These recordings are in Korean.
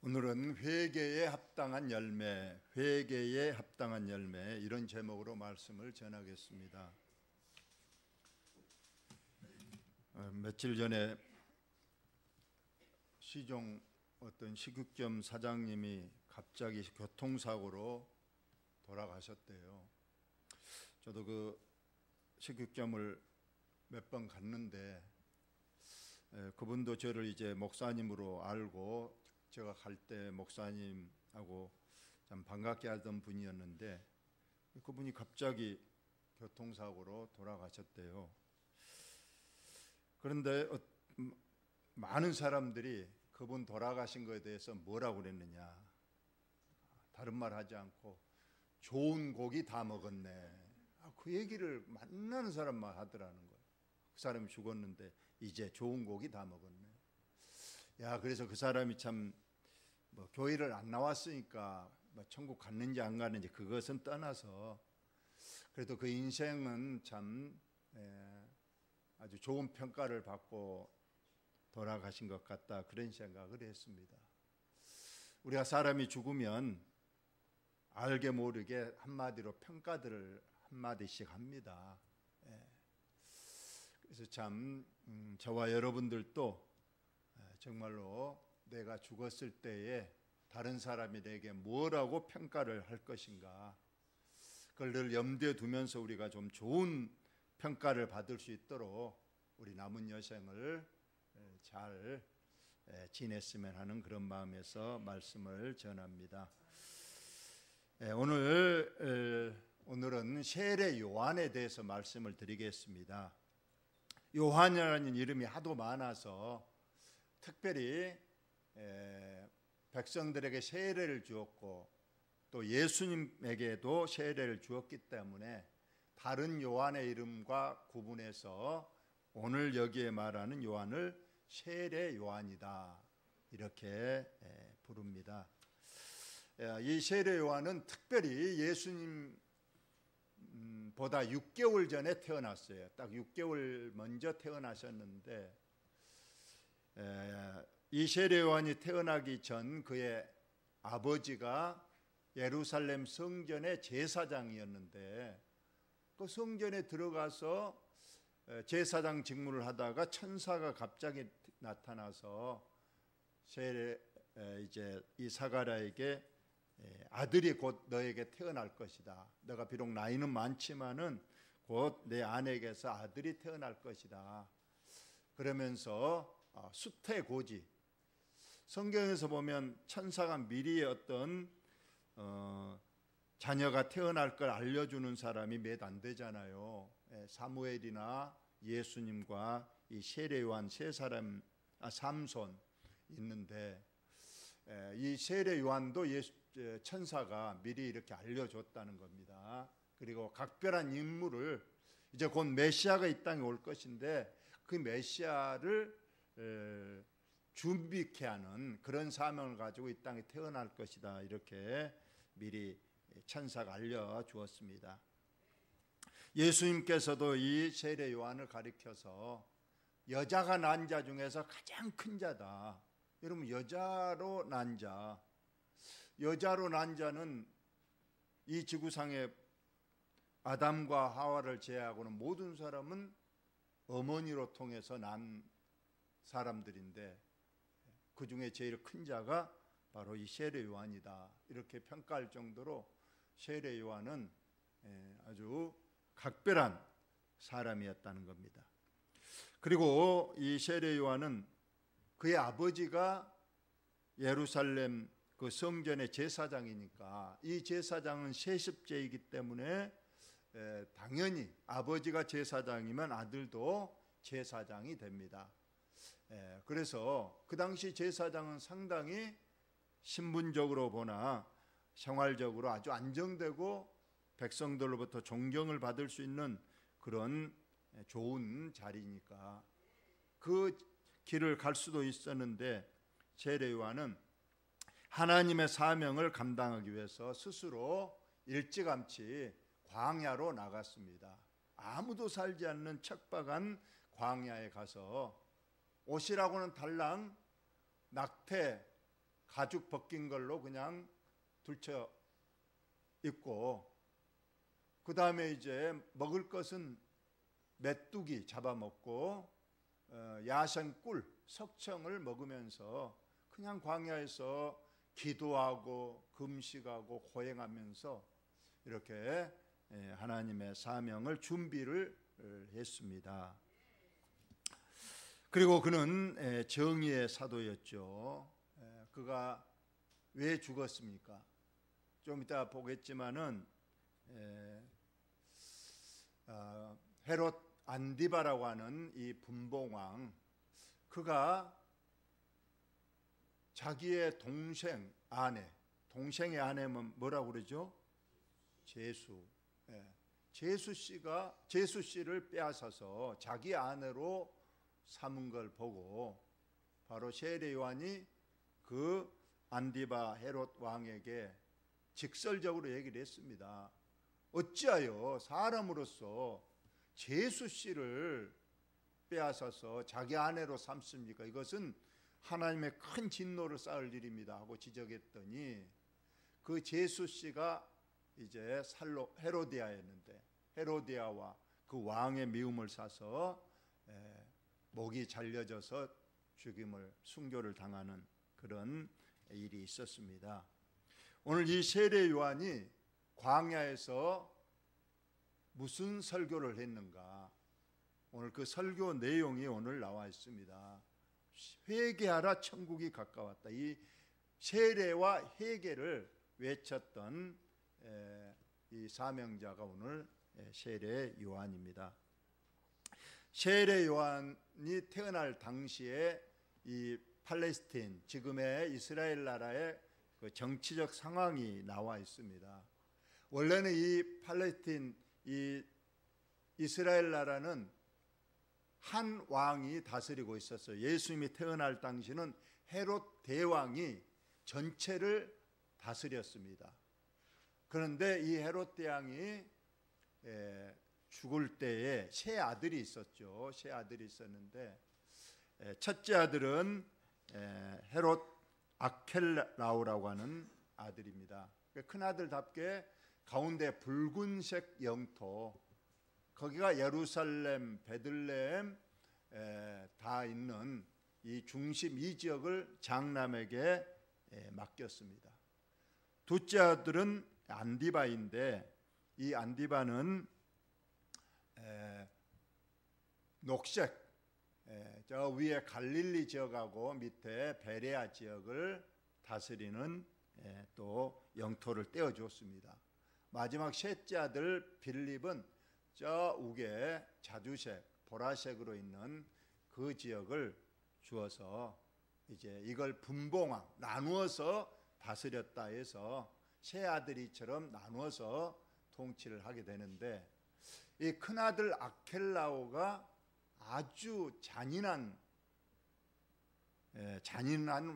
오늘은 회개에 합당한 열매, 회개에 합당한 열매 이런 제목으로 말씀을 전하겠습니다. 며칠 전에 시종 어떤 식육점 사장님이 갑자기 교통사고로 돌아가셨대요. 저도 그 식육점을 몇 번 갔는데 그분도 저를 이제 목사님으로 알고 제가 갈 때 목사님하고 참 반갑게 하던 분이었는데 그분이 갑자기 교통사고로 돌아가셨대요. 그런데 많은 사람들이 그분 돌아가신 것에 대해서 뭐라고 그랬느냐, 다른 말 하지 않고 좋은 고기 다 먹었네, 그 얘기를 만나는 사람만 하더라는 거예요. 그 사람이 죽었는데 이제 좋은 고기 다 먹었네. 야, 그래서 그 사람이 참 교회를 안 나왔으니까 천국 갔는지 안 갔는지 그것은 떠나서 그래도 그 인생은 참 아주 좋은 평가를 받고 돌아가신 것 같다, 그런 생각을 했습니다. 우리가 사람이 죽으면 알게 모르게 한마디로 평가들을 한마디씩 합니다. 그래서 참 저와 여러분들도 정말로 내가 죽었을 때에 다른 사람이 내게 뭐라고 평가를 할 것인가, 그걸 늘 염두에 두면서 우리가 좀 좋은 평가를 받을 수 있도록 우리 남은 여생을 잘 지냈으면 하는 그런 마음에서 말씀을 전합니다. 오늘은 세례 요한에 대해서 말씀을 드리겠습니다. 요한이라는 이름이 하도 많아서 특별히 백성들에게 세례를 주었고 또 예수님에게도 세례를 주었기 때문에 다른 요한의 이름과 구분해서 오늘 여기에 말하는 요한을 세례 요한이다, 이렇게 부릅니다. 이 세례 요한은 특별히 예수님보다 6개월 전에 태어났어요. 딱 6개월 먼저 태어나셨는데 이 세례 요한이 태어나기 전 그의 아버지가 예루살렘 성전의 제사장이었는데 그 성전에 들어가서 제사장 직무를 하다가 천사가 갑자기 나타나서 이제 이 사가랴에게 아들이 곧 너에게 태어날 것이다. 너가 비록 나이는 많지만은 곧 내 아내에게서 아들이 태어날 것이다. 그러면서 수태고지, 성경에서 보면 천사가 미리 어떤 자녀가 태어날 걸 알려주는 사람이 몇 안 되잖아요. 사무엘이나 예수님과 이 세례 요한 삼손 있는데 이 세례 요한도 천사가 미리 이렇게 알려줬다는 겁니다. 그리고 각별한 인물을, 이제 곧 메시아가 이 땅에 올 것인데 그 메시아를 준비케 하는 그런 사명을 가지고 이 땅에 태어날 것이다, 이렇게 미리 천사가 알려주었습니다. 예수님께서도 이 세례 요한을 가리켜서 여자가 난 자 중에서 가장 큰 자다. 여러분, 여자로 난 자는 이 지구상에 아담과 하와를 제외하고는 모든 사람은 어머니로 통해서 난 사람들인데 그 중에 제일 큰 자가 바로 이 세례 요한이다, 이렇게 평가할 정도로 세례 요한은 아주 각별한 사람이었다는 겁니다. 그리고 이 세례 요한은 그의 아버지가 예루살렘 그 성전의 제사장이니까 이 제사장은 세습제이기 때문에 당연히 아버지가 제사장이면 아들도 제사장이 됩니다. 그래서 그 당시 제사장은 상당히 신분적으로 보나 생활적으로 아주 안정되고 백성들로부터 존경을 받을 수 있는 그런 좋은 자리니까 그 길을 갈 수도 있었는데 세례 요한은 하나님의 사명을 감당하기 위해서 스스로 일찌감치 광야로 나갔습니다. 아무도 살지 않는 척박한 광야에 가서 옷이라고는 달랑 낙태, 가죽 벗긴 걸로 그냥 둘쳐 입고, 그 다음에 이제 먹을 것은 메뚜기 잡아먹고 야생 꿀, 석청을 먹으면서 그냥 광야에서 기도하고 금식하고 고행하면서 이렇게 하나님의 사명을 준비를 했습니다. 그리고 그는 정의의 사도였죠. 그가 왜 죽었습니까? 좀 이따 보겠지만은 헤롯 안디바라고 하는 이 분봉왕, 그가 자기의 동생의 아내면 뭐라고 그러죠? 제수 씨를 빼앗아서 자기 아내로 삼은 걸 보고 바로 세례 요한이 그 안디바 헤롯 왕에게 직설적으로 얘기를 했습니다. 어찌하여 사람으로서 제수 씨를 빼앗아서 자기 아내로 삼습니까? 이것은 하나님의 큰 진노를 쌓을 일입니다 하고 지적했더니, 그 제수 씨가 이제 살로 헤로디아였는데 헤로디아와 그 왕의 미움을 사서 목이 잘려져서 순교를 당하는 그런 일이 있었습니다. 오늘 이 세례 요한이 광야에서 무슨 설교를 했는가? 오늘 그 설교 내용이 오늘 나와 있습니다. 회개하라, 천국이 가까웠다. 이 세례와 회개를 외쳤던 이 사명자가 오늘 세례 요한입니다. 세례 요한이 태어날 당시에 이 팔레스틴, 지금의 이스라엘 나라의 그 정치적 상황이 나와 있습니다. 원래는 이 팔레스틴, 이 이스라엘 나라는 한 왕이 다스리고 있었어요. 예수님이 태어날 당시는 헤롯 대왕이 전체를 다스렸습니다. 그런데 이 헤롯 대왕이 죽을 때에 세 아들이 있었죠. 세 아들이 있었는데 첫째 아들은 헤롯 아켈라오라고 하는 아들입니다. 큰 아들답게 가운데 붉은색 영토, 거기가 예루살렘, 베들레헴 다 있는 이 중심 이 지역을 장남에게 맡겼습니다. 둘째 아들은 안디바인데, 이 안디바는 녹색, 저 위에 갈릴리 지역하고 밑에 베레아 지역을 다스리는 또 영토를 떼어줬습니다. 마지막 셋째 아들 빌립은 저 우에 자주색, 보라색으로 있는 그 지역을 주어서 이제 이걸 분봉왕, 나누어서 다스렸다 해서 세 아들이처럼 나누어서 통치를 하게 되는데, 이 큰아들 아켈라오가 아주 잔인한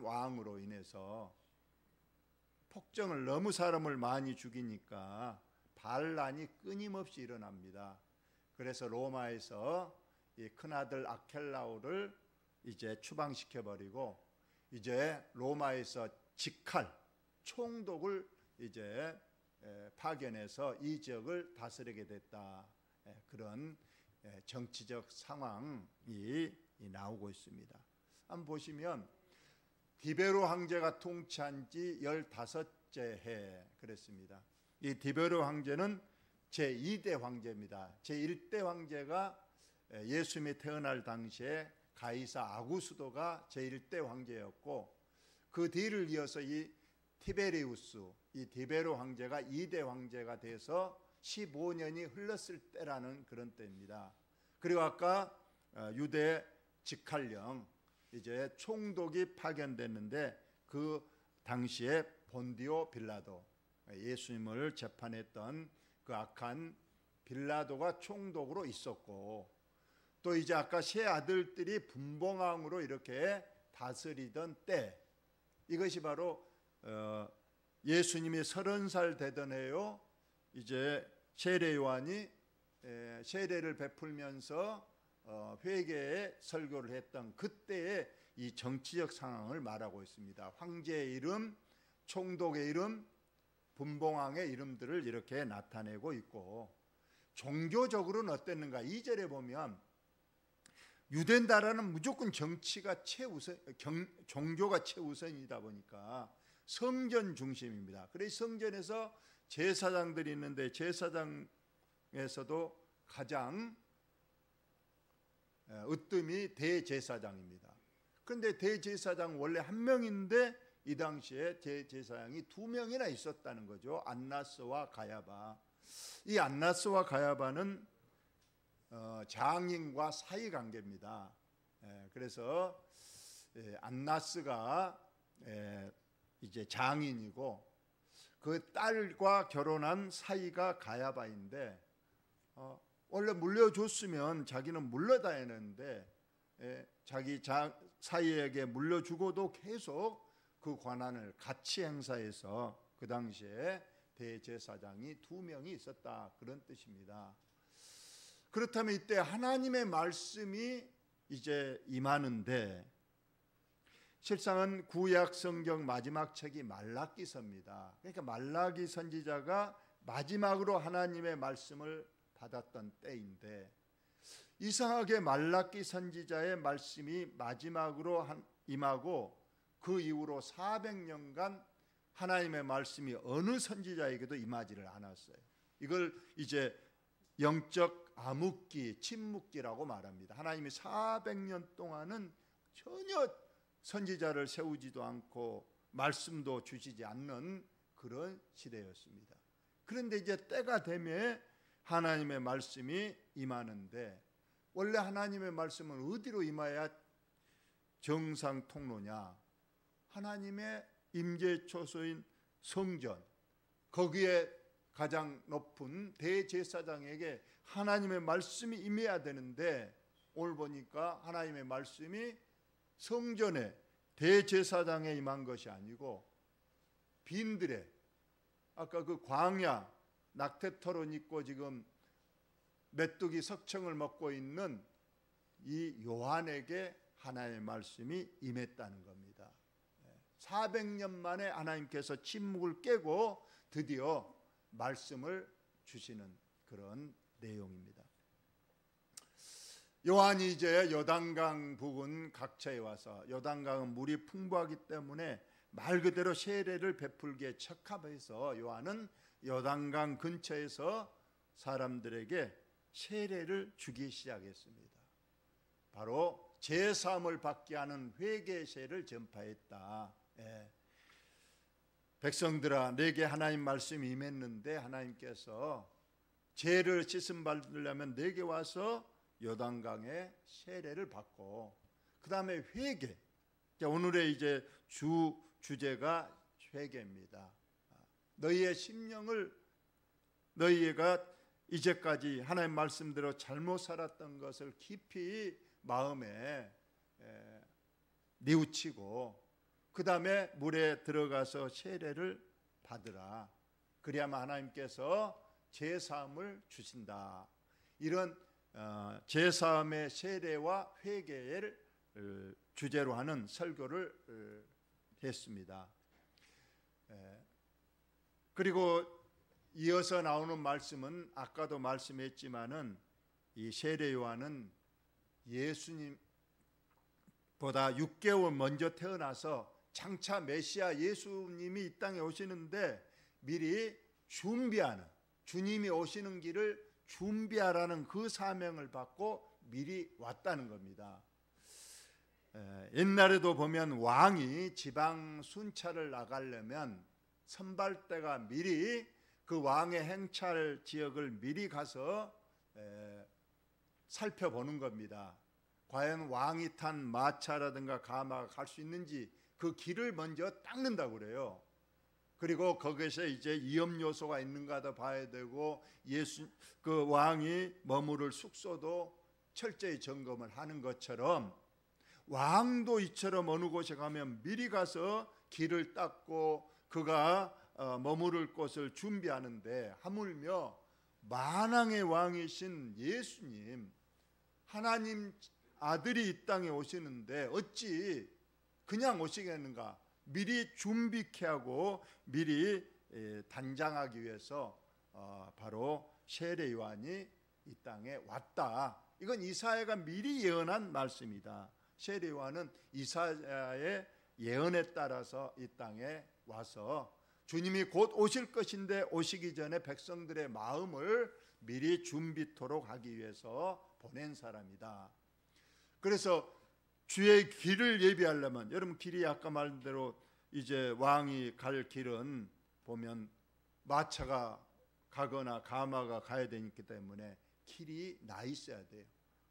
왕으로 인해서 폭정을, 너무 사람을 많이 죽이니까 반란이 끊임없이 일어납니다. 그래서 로마에서 이 큰아들 아켈라오를 이제 추방시켜 버리고, 이제 로마에서 직할, 총독을 이제 파견해서 이 지역을 다스리게 됐다. 그런 정치적 상황이 나오고 있습니다. 한번 보시면 디베로 황제가 통치한 지 15째 해 그랬습니다. 이 디베로 황제는 제2대 황제입니다. 제1대 황제가 예수님이 태어날 당시에 가이사 아구스도가 제1대 황제였고, 그 뒤를 이어서 이 티베리우스, 이 디베로 황제가 2대 황제가 돼서 15년이 흘렀을 때라는 그런 때입니다. 그리고 아까 유대 직할령, 이제 총독이 파견됐는데, 그 당시에 본디오 빌라도, 예수님을 재판했던 그 악한 빌라도가 총독으로 있었고, 또 이제 아까 세 아들들이 분봉왕으로 이렇게 다스리던 때, 이것이 바로 예수님이 30살 되던 해요. 이제 세례 요한이 세례를 베풀면서 회개의 설교를 했던 그때에 이 정치적 상황을 말하고 있습니다. 황제의 이름, 총독의 이름, 분봉왕의 이름들을 이렇게 나타내고 있고, 종교적으로는 어땠는가? 2절에 보면 유대 나라는 무조건 정치가 최우선, 종교가 최우선이다 보니까 성전 중심입니다. 그래서 성전에서 제사장들이 있는데 제사장에서도 가장 으뜸이 대제사장입니다. 그런데 대제사장 원래 한 명인데 이 당시에 대제사장이 두 명이나 있었다는 거죠. 안나스와 가야바. 이 안나스와 가야바는 장인과 사이 관계입니다. 그래서 안나스가 이제 장인이고 그 딸과 결혼한 사이가 가야바인데, 원래 물려줬으면 자기는 물러다니는데 자기 사이에게 물려주고도 계속 그 권한을 같이 행사해서 그 당시에 대제사장이 두 명이 있었다, 그런 뜻입니다. 그렇다면 이때 하나님의 말씀이 이제 임하는데, 실상은 구약 성경 마지막 책이 말라기서입니다. 그러니까 말라기 선지자가 마지막으로 하나님의 말씀을 받았던 때인데, 이상하게 말라기 선지자의 말씀이 마지막으로 임하고 그 이후로 400년간 하나님의 말씀이 어느 선지자에게도 임하지를 않았어요. 이걸 이제 영적 암흑기, 침묵기라고 말합니다. 하나님이 400년 동안은 전혀 선지자를 세우지도 않고 말씀도 주시지 않는 그런 시대였습니다. 그런데 이제 때가 되면 하나님의 말씀이 임하는데, 원래 하나님의 말씀은 어디로 임해야 정상 통로냐? 하나님의 임재 초소인 성전, 거기에 가장 높은 대제사장에게 하나님의 말씀이 임해야 되는데, 오늘 보니까 하나님의 말씀이 성전에 대제사장에 임한 것이 아니고 빈들에, 아까 그 광야 낙태털은 있고 지금 메뚜기 석청을 먹고 있는 이 요한에게 하나님의 말씀이 임했다는 겁니다. 400년 만에 하나님께서 침묵을 깨고 드디어 말씀을 주시는 그런 내용입니다. 요한이 이제 요단강 부근 각처에 와서, 요단강은 물이 풍부하기 때문에 말 그대로 세례를 베풀기에 적합해서 요한은 요단강 근처에서 사람들에게 세례를 주기 시작했습니다. 바로 제사함을 받게 하는 회개세를 전파했다. 백성들아, 내게 하나님 말씀이 임했는데 하나님께서 죄를 씻음 받으려면 내게 와서 요단강에 세례를 받고 그 다음에 회개. 오늘의 이제 주제가 회개입니다. 너희의 심령을, 너희가 이제까지 하나님 말씀대로 잘못 살았던 것을 깊이 마음에 뉘우치고 그 다음에 물에 들어가서 세례를 받으라. 그래야만 하나님께서 제사함을 주신다. 이런 제사함의 세례와 회개를 주제로 하는 설교를 했습니다. 그리고 이어서 나오는 말씀은 아까도 말씀했지만은 이 세례 요한은 예수님보다 6개월 먼저 태어나서 장차 메시아 예수님이 이 땅에 오시는데 미리 준비하는, 주님이 오시는 길을 준비하라는 그 사명을 받고 미리 왔다는 겁니다. 옛날에도 보면 왕이 지방 순찰을 나가려면 선발대가 미리 그 왕의 행찰 지역을 미리 가서 살펴보는 겁니다. 과연 왕이 탄 마차라든가 가마가 갈 수 있는지 그 길을 먼저 닦는다고 그래요. 그리고 거기서 이제 위험 요소가 있는가도 봐야 되고 그 왕이 머무를 숙소도 철저히 점검을 하는 것처럼 왕도 이처럼 어느 곳에 가면 미리 가서 길을 닦고 그가 머무를 곳을 준비하는데, 하물며 만왕의 왕이신 예수님, 하나님 아들이 이 땅에 오시는데 어찌 그냥 오시겠는가? 미리 준비케 하고 미리 단장하기 위해서 바로 세례 요한이 이 땅에 왔다. 이건 이사야가 미리 예언한 말씀이다. 세례 요한은 이사야의 예언에 따라서 이 땅에 와서 주님이 곧 오실 것인데 오시기 전에 백성들의 마음을 미리 준비토록 하기 위해서 보낸 사람이다. 그래서 주의 길을 예비하려면, 여러분 길이 아까 말한 대로 이제 왕이 갈 길은 보면 마차가 가거나 가마가 가야 되기 때문에 길이 나 있어야 돼요.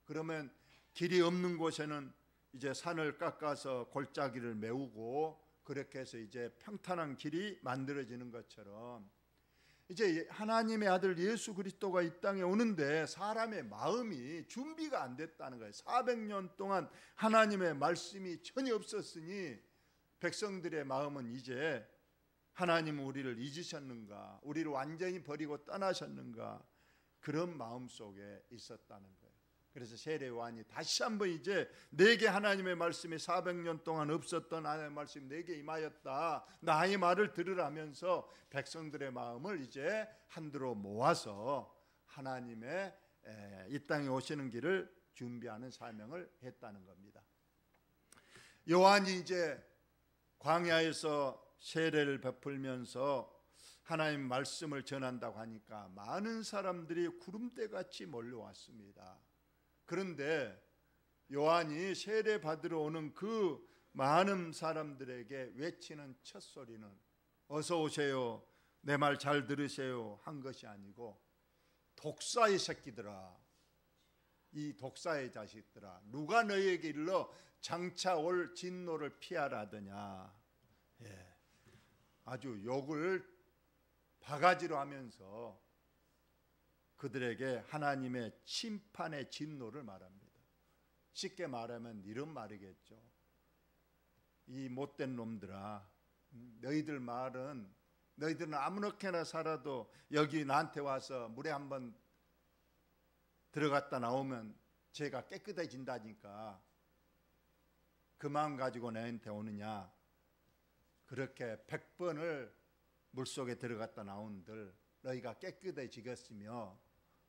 그러면 길이 없는 곳에는 이제 산을 깎아서 골짜기를 메우고 그렇게 해서 이제 평탄한 길이 만들어지는 것처럼 이제 하나님의 아들 예수 그리스도가 이 땅에 오는데 사람의 마음이 준비가 안 됐다는 거예요. 400년 동안 하나님의 말씀이 전혀 없었으니 백성들의 마음은 이제 하나님은 우리를 잊으셨는가, 우리를 완전히 버리고 떠나셨는가, 그런 마음 속에 있었다는 거예요. 그래서 세례 요한이 다시 한번 이제 내게 하나님의 말씀이 400년 동안 없었던 하나님의 말씀이 내게 임하였다, 나의 말을 들으라면서 백성들의 마음을 이제 한드로 모아서 하나님의 이 땅에 오시는 길을 준비하는 사명을 했다는 겁니다. 요한이 이제 광야에서 세례를 베풀면서 하나님 말씀을 전한다고 하니까 많은 사람들이 구름대같이 몰려왔습니다. 그런데 요한이 세례 받으러 오는 그 많은 사람들에게 외치는 첫 소리는 어서 오세요, 내 말 잘 들으세요 한 것이 아니고 독사의 새끼들아, 이 독사의 자식들아, 누가 너희에게 일러 장차 올 진노를 피하라 하더냐. 아주 욕을 바가지로 하면서 그들에게 하나님의 심판의 진노를 말합니다. 쉽게 말하면 이런 말이겠죠. 이 못된 놈들아, 너희들은 아무렇게나 살아도 여기 나한테 와서 물에 한번 들어갔다 나오면 죄가 깨끗해진다니까 그 마음 가지고 나한테 오느냐. 그렇게 100번을 물속에 들어갔다 나온들 너희가 깨끗해지겠으며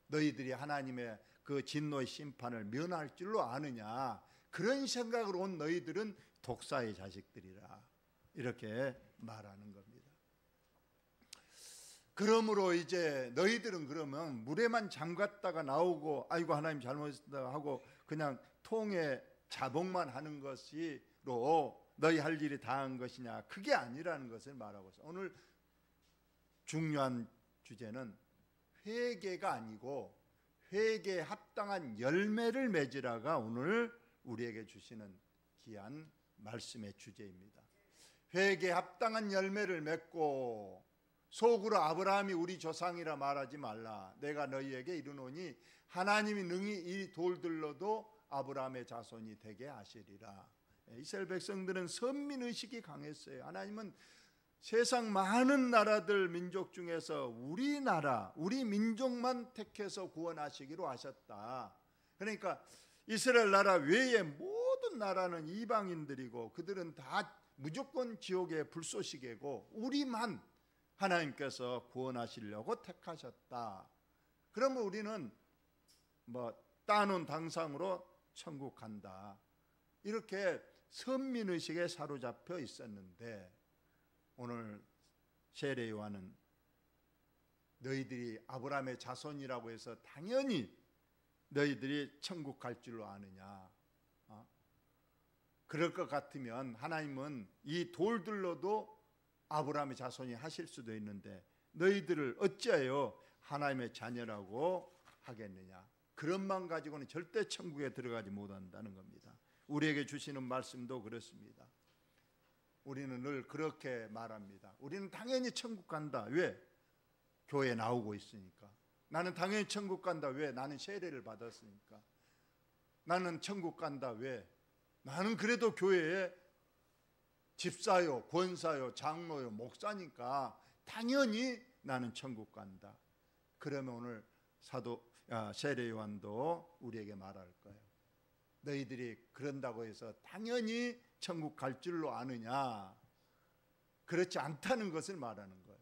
너희들이 하나님의 그 진노의 심판을 면할 줄로 아느냐. 그런 생각으로 온 너희들은 독사의 자식들이라, 이렇게 말하는 겁니다. 그러므로 이제 너희들은 그러면 물에만 잠갔다가 나오고 아이고 하나님 잘못했다 하고 그냥 통에 자복만 하는 것이로 너희 할 일이 다한 것이냐, 그게 아니라는 것을 말하고 있어요. 오늘 중요한 주제는 회개가 아니고 회개에 합당한 열매를 맺으라가 오늘 우리에게 주시는 귀한 말씀의 주제입니다. 회개에 합당한 열매를 맺고 속으로 아브라함이 우리 조상이라 말하지 말라. 내가 너희에게 이르노니 하나님이 능히 이 돌들로도 아브라함의 자손이 되게 하시리라. 이스라엘 백성들은 선민의식이 강했어요. 하나님은 세상 많은 나라들 민족 중에서 우리나라, 우리 민족만 택해서 구원하시기로 하셨다. 그러니까 이스라엘 나라 외의 모든 나라는 이방인들이고 그들은 다 무조건 지옥의 불쏘시개고 우리만 하나님께서 구원하시려고 택하셨다. 그러면 우리는 따놓은 당상으로 천국 간다. 이렇게 선민의식에 사로잡혀 있었는데 오늘 세례 요한은 너희들이 아브라함의 자손이라고 해서 당연히 너희들이 천국 갈 줄로 아느냐. 그럴 것 같으면 하나님은 이 돌들로도 아브라함의 자손이 하실 수도 있는데 너희들을 어찌하여 하나님의 자녀라고 하겠느냐. 그런 마음 가지고는 절대 천국에 들어가지 못한다는 겁니다. 우리에게 주시는 말씀도 그렇습니다. 우리는 늘 그렇게 말합니다. 우리는 당연히 천국 간다. 왜? 교회 나오고 있으니까. 나는 당연히 천국 간다. 왜? 나는 세례를 받았으니까. 나는 천국 간다. 왜? 나는 그래도 교회에 집사요, 권사요, 장로요, 목사니까 당연히 나는 천국 간다. 그러면 오늘 세례 요한도 우리에게 말할 거예요. 너희들이 그런다고 해서 당연히 천국 갈 줄로 아느냐? 그렇지 않다는 것을 말하는 거예요.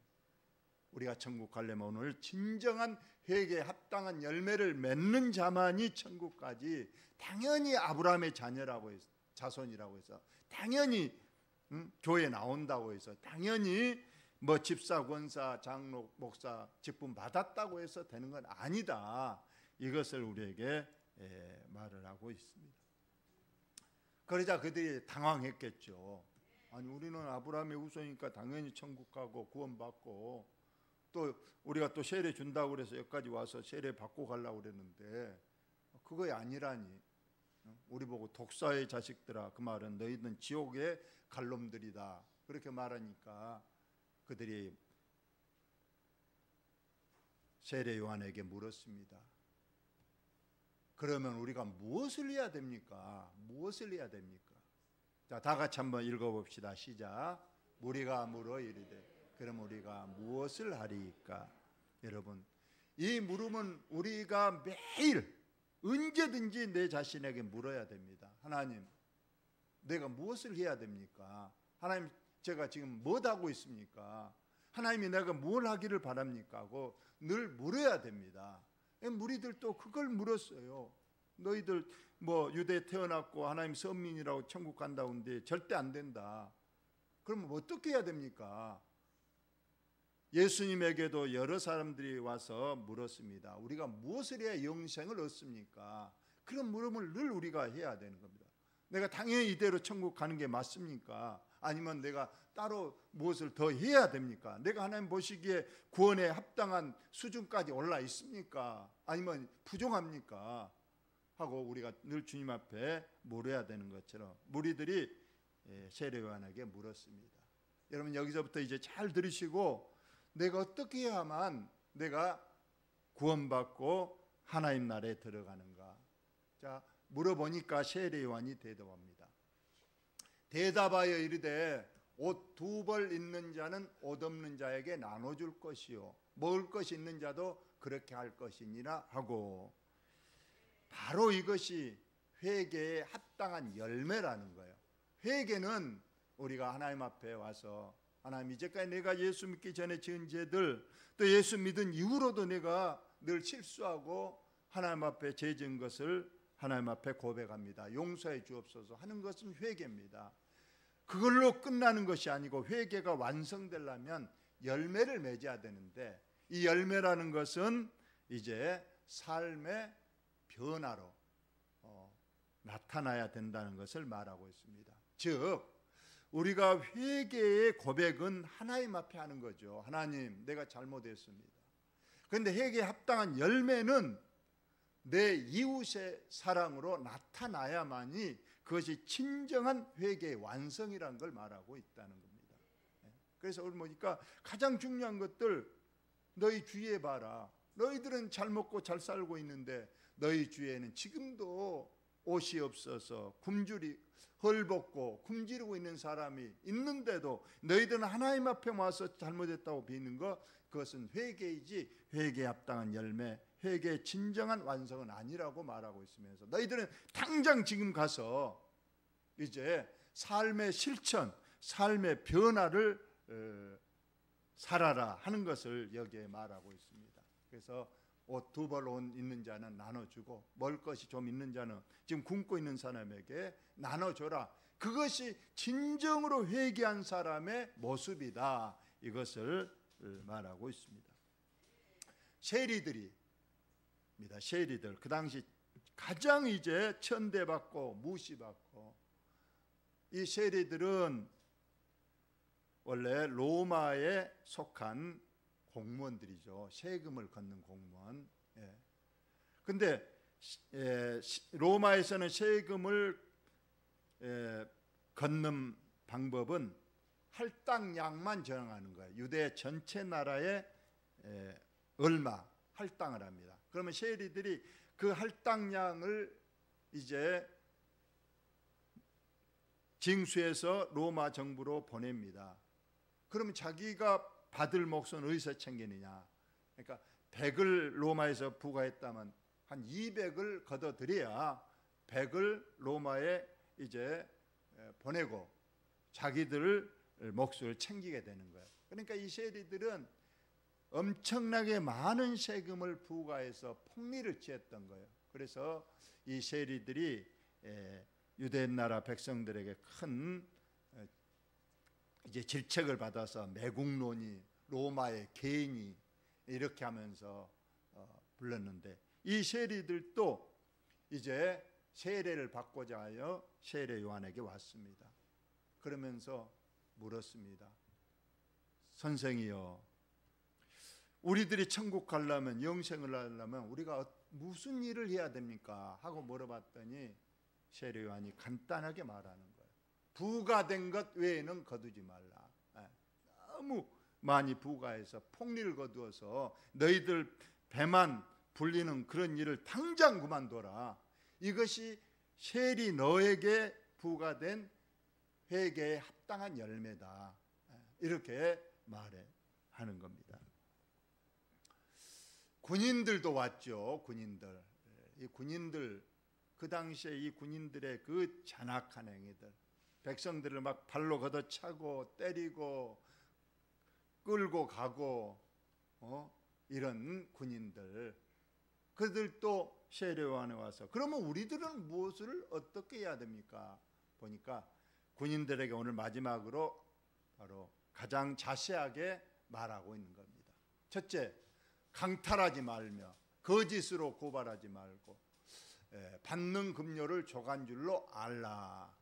우리가 천국 가려면 오늘 진정한 회개에 합당한 열매를 맺는 자만이 천국까지, 당연히 아브라함의 자손이라고 해서 당연히 교회 나온다고 해서 당연히 뭐 집사, 권사, 장로, 목사 직분 받았다고 해서 되는 건 아니다. 이것을 우리에게 말을 하고 있습니다. 그러자 그들이 당황했겠죠. 아니, 우리는 아브라함의 후손이니까 당연히 천국 가고 구원받고, 또 우리가 또 세례 준다고 그래서 여기까지 와서 세례 받고 가려고 그랬는데 그거 아니라니. 우리 보고 독사의 자식들아, 그 말은 너희는 지옥의 갈 놈들이다, 그렇게 말하니까 그들이 세례 요한에게 물었습니다. 그러면 우리가 무엇을 해야 됩니까? 무엇을 해야 됩니까? 자, 다 같이 한번 읽어봅시다. 시작. 우리가 물어 이르되 그럼 우리가 무엇을 하리이까? 여러분, 이 물음은 우리가 매일 언제든지 내 자신에게 물어야 됩니다. 하나님, 내가 무엇을 해야 됩니까? 하나님, 제가 지금 뭐 하고 있습니까? 하나님이 내가 뭘 하기를 바랍니까? 하고 늘 물어야 됩니다. 무리들도 그걸 물었어요. 너희들 뭐 유대에 태어났고 하나님 선민이라고 천국 간다고 하는데 절대 안 된다. 그럼 어떻게 해야 됩니까? 예수님에게도 여러 사람들이 와서 물었습니다. 우리가 무엇을 해야 영생을 얻습니까? 그런 물음을 늘 우리가 해야 되는 겁니다. 내가 당연히 이대로 천국 가는 게 맞습니까? 아니면 내가 따로 무엇을 더 해야 됩니까? 내가 하나님 보시기에 구원에 합당한 수준까지 올라 있습니까? 아니면 부족합니까? 하고 우리가 늘 주님 앞에 물어야 되는 것처럼 무리들이 세례 요한에게 물었습니다. 여러분, 여기서부터 이제 잘 들으시고, 내가 어떻게 해야만 내가 구원받고 하나님 나라에 들어가는가? 자, 물어보니까 세례 요한이 대답합니다. 대답하여 이르되 옷 2벌 있는 자는 옷 없는 자에게 나눠줄 것이요 먹을 것이 있는 자도 그렇게 할 것이니라 하고, 바로 이것이 회개에 합당한 열매라는 거예요. 회개는 우리가 하나님 앞에 와서, 하나님, 이제까지 내가 예수 믿기 전에 지은 죄들, 또 예수 믿은 이후로도 내가 늘 실수하고 하나님 앞에 죄 지은 것을 하나님 앞에 고백합니다. 용서해 주옵소서 하는 것은 회개입니다. 그걸로 끝나는 것이 아니고 회개가 완성되려면 열매를 맺어야 되는데, 이 열매라는 것은 이제 삶의 변화로 나타나야 된다는 것을 말하고 있습니다. 즉, 우리가 회개의 고백은 하나님 앞에 하는 거죠. 하나님, 내가 잘못했습니다. 그런데 회개에 합당한 열매는 내 이웃의 사랑으로 나타나야만이 그것이 진정한 회개의 완성이라는 걸 말하고 있다는 겁니다. 그래서 오늘 보니까 가장 중요한 것들, 너희 주위에 봐라. 너희들은 잘 먹고 잘 살고 있는데 너희 주위에는 지금도 옷이 없어서 헐벗고 굶주리고 있는 사람이 있는데도 너희들은 하나님 앞에 와서 잘못했다고 비는 것, 그것은 회개이지 회개에 합당한 열매, 회개의 진정한 완성은 아니라고 말하고 있으면서, 너희들은 당장 지금 가서 이제 삶의 실천, 삶의 변화를 살아라 하는 것을 여기에 말하고 있습니다. 그래서 옷 2벌 옷 있는 자는 나눠주고, 먹을 것이 좀 있는 자는 지금 굶고 있는 사람에게 나눠줘라. 그것이 진정으로 회개한 사람의 모습이다. 이것을 말하고 있습니다. 세리들, 그 당시 가장 이제 천대받고 무시받고, 이 세리들은 원래 로마에 속한 공무원들이죠. 세금을 걷는 공무원. 그런데 로마에서는 세금을 걷는 방법은 할당량만 정하는 거예요. 유대 전체 나라에 얼마 할당을 합니다. 그러면 세리들이 그 할당량을 이제 징수해서 로마 정부로 보냅니다. 그러면 자기가 받을 몫은 어디서 챙기느냐? 그러니까 100을 로마에서 부과했다면 한 200을 걷어들여야 백을 로마에 이제 보내고 자기들 몫을 챙기게 되는 거예요. 그러니까 이 세리들은 엄청나게 많은 세금을 부과해서 폭리를 취했던 거예요. 그래서 이 세리들이 유대 나라 백성들에게 큰 이제 질책을 받아서 매국노니 로마의 개인이 이렇게 하면서 불렀는데, 이 세리들도 이제 세례를 받고자 하여 세례 요한에게 왔습니다. 그러면서 물었습니다. 선생이여, 우리들이 천국 가려면, 영생을 하려면 우리가 무슨 일을 해야 됩니까? 하고 물어봤더니 세례 요한이 간단하게 말하는 거예요. 부과된 것 외에는 거두지 말라. 너무 많이 부과해서 폭리를 거두어서 너희들 배만 불리는 그런 일을 당장 그만둬라. 이것이 세리 너에게 부과된 회개에 합당한 열매다. 이렇게 말하는 겁니다. 군인들도 왔죠. 군인들. 이 군인들, 그 당시에 이 군인들의 그 잔악한 행위들, 백성들을 막 발로 걷어차고 때리고 끌고 가고 이런 군인들, 그들도 세례 요한에 와서 그러면 우리들은 무엇을 어떻게 해야 됩니까? 보니까 군인들에게 오늘 마지막으로 바로 가장 자세하게 말하고 있는 겁니다. 첫째, 강탈하지 말며 거짓으로 고발하지 말고 받는 급료를 조간줄로 알라.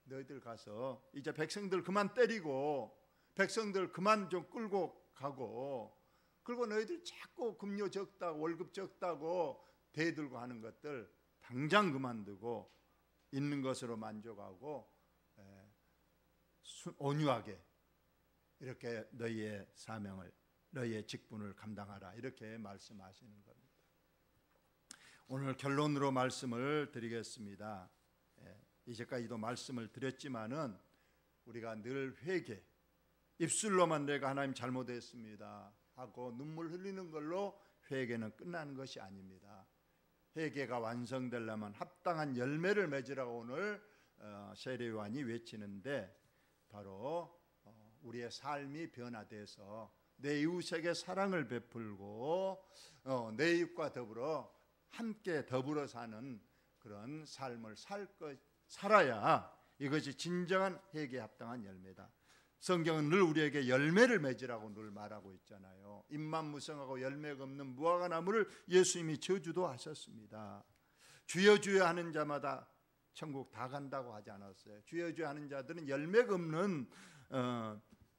너희들 가서 이제 백성들 그만 때리고 백성들 그만 좀 끌고 가고, 그리고 너희들 자꾸 급료 적다고 월급 적다고 대들고 하는 것들 당장 그만두고 있는 것으로 만족하고 온유하게 이렇게 너희의 사명을, 너희의 직분을 감당하라. 이렇게 말씀하시는 겁니다. 오늘 결론으로 말씀을 드리겠습니다. 이제까지도 말씀을 드렸지만은 우리가 늘 회개, 입술로만 내가 하나님 잘못했습니다 하고 눈물 흘리는 걸로 회개는 끝나는 것이 아닙니다. 회개가 완성되려면 합당한 열매를 맺으라고 오늘 세례 요한이 외치는데, 바로 우리의 삶이 변화돼서 내 이웃에게 사랑을 베풀고 내 이웃과 더불어 함께 더불어 사는 그런 삶을 살아야 이것이 진정한 회개에 합당한 열매다. 성경은 늘 우리에게 열매를 맺으라고 늘 말하고 있잖아요. 잎만 무성하고 열매가 없는 무화과 나무를 예수님이 저주도 하셨습니다. 주여 주여 하는 자마다 천국 다 간다고 하지 않았어요. 주여 주여 하는 자들은 열매가 없는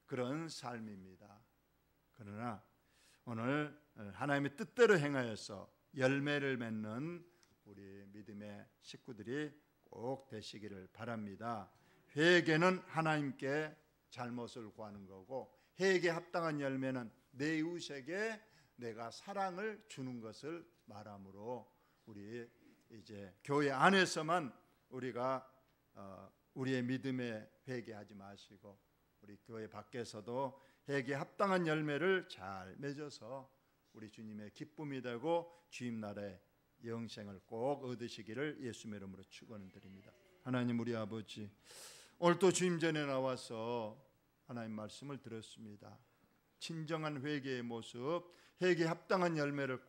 그런 삶입니다. 그러나 오늘 하나님의 뜻대로 행하여서 열매를 맺는 우리 믿음의 식구들이 꼭 되시기를 바랍니다. 회개는 하나님께 잘못을 구하는 거고, 회개에 합당한 열매는 내 이웃에게 내가 사랑을 주는 것을 말하므로, 우리 이제 교회 안에서만 우리가 우리의 믿음에 회개하지 마시고 우리 교회 밖에서도 회개에 합당한 열매를 잘 맺어서 우리 주님의 기쁨이 되고 주님 나라의 영생을 꼭 얻으시기를 예수님의 이름으로 축원드립니다. 하나님 우리 아버지, 오늘 또 주님 전에 나와서 하나님 말씀을 들었습니다. 진정한 회개의 모습, 회개에 합당한 열매를